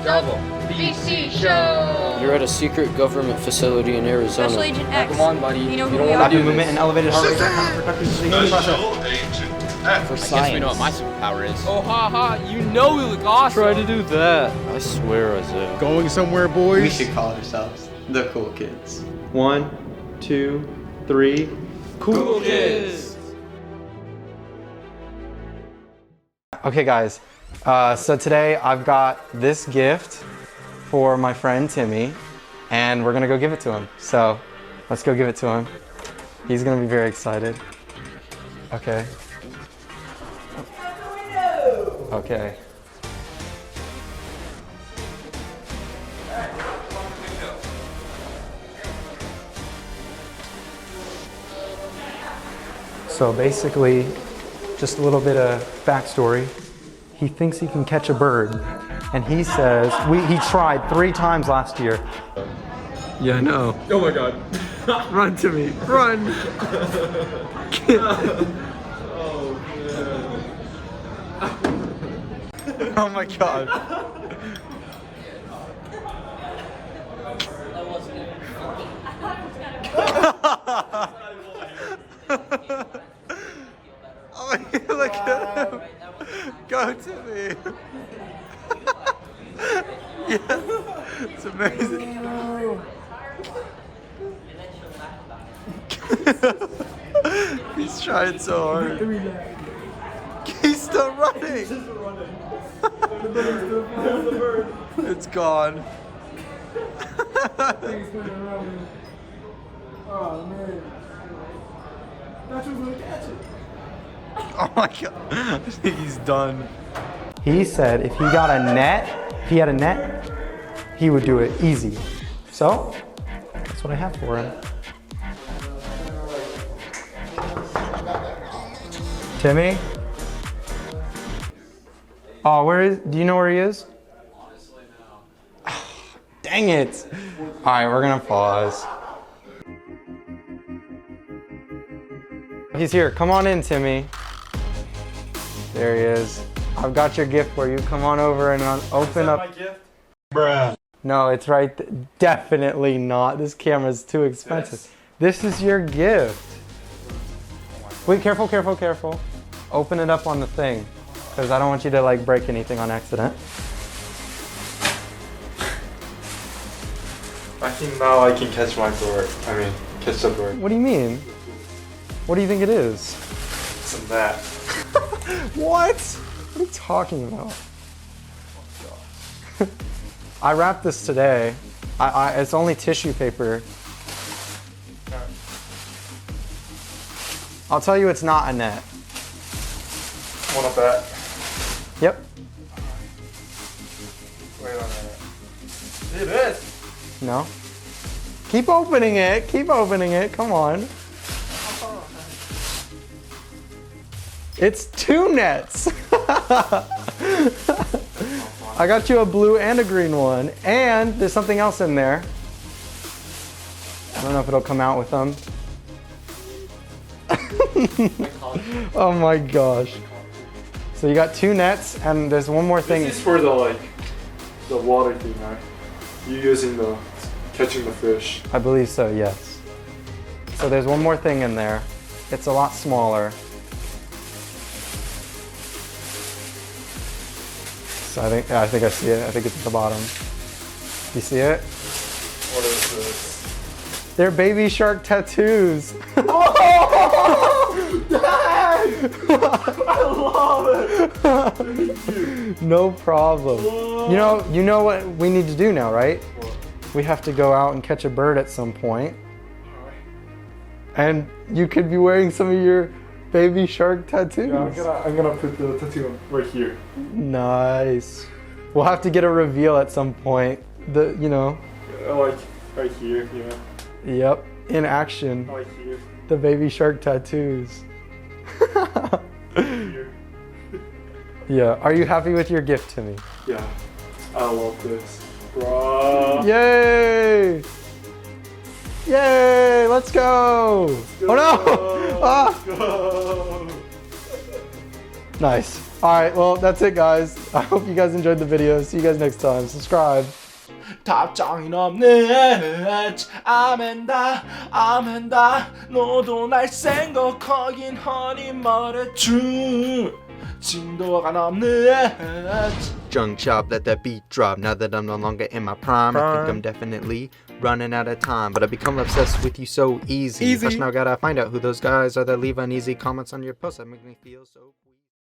Double BC Show! You're at a secret government facility in Arizona. Special Agent X. Come on, buddy. You know who don't we want are? to do movement and elevated heart rate. Special Agent X. For I guess we science. know what my superpower is. Oh, ha ha, you know we look awesome. Try to do that. I swear, Isaiah. Going somewhere, boys? We should call ourselves the Cool Kids. 1, 2, 3. Cool Kids. Okay, guys. So today I've got this gift for my friend Timmy, and we're gonna go give it to him. So let's go give it to him. He's gonna be very excited. Okay. Okay. So basically, just a little bit of backstory. He thinks he can catch a bird, and he says, he tried 3 times last year. Yeah, I know. Oh my god. Run to me. Run. Oh my god. Oh, look at him. Go to me. Yeah, it's amazing. He's trying so hard. He's still running. It's gone. Oh man. Thought you was gonna catch it. Oh my god. I think he's done. He said if he got a net, if he had a net, he would do it easy. So, that's what I have for him. Timmy? Oh, do you know where he is? Honestly, no. Dang it. All right, we're gonna pause. He's here. Come on in, Timmy. There he is. I've got your gift for you. Come on over and open up. My gift? Bruh. No, it's right. Definitely not. This camera's too expensive. This is your gift. Wait, careful, careful, careful. Open it up on the thing, because I don't want you to like break anything on accident. I think now I can catch my bird. I mean, catch the bird. What do you mean? What do you think it is? It's a net. What? What are you talking about? I wrapped this today. It's only tissue paper. I'll tell you it's not a net. Wanna bet? Yep. Wait a minute. It is. No. Keep opening it. Keep opening it. Come on. It's 2 nets. I got you a blue and a green one. And there's something else in there. I don't know if it'll come out with them. Oh my gosh. So you got 2 nets, and there's one more thing. This is for the water thing, right? You using the catching the fish. I believe so, yes. So there's one more thing in there. It's a lot smaller. So I think I see it. I think it's at the bottom. You see it? What is this? They're baby shark tattoos. I love it. No problem. You know what we need to do now, right? What? We have to go out and catch a bird at some point. And you could be wearing some of your baby shark tattoos. Yeah, I'm gonna put the tattoo right here. Nice. We'll have to get a reveal at some point. Like right here, you know. Yep, in action. Right here. The baby shark tattoos. Here. Yeah. Are you happy with your gift, Timmy? Yeah. I love this. Bruh. Yay! Yay! Let's go! Oh no! Ah! Go. Nice. All right, well, that's it, guys. I hope you guys enjoyed the video. See you guys next time. Subscribe. 답장이 없네 아멘다 아멘다 너도 날 생각하긴 하니 말해줘 진도가 넘네 Junk shop, let that beat drop. Now that I'm no longer in my prime, I think I'm definitely running out of time. But I become obsessed with you so easy. First now gotta find out who those guys are that leave uneasy comments on your posts that make me feel so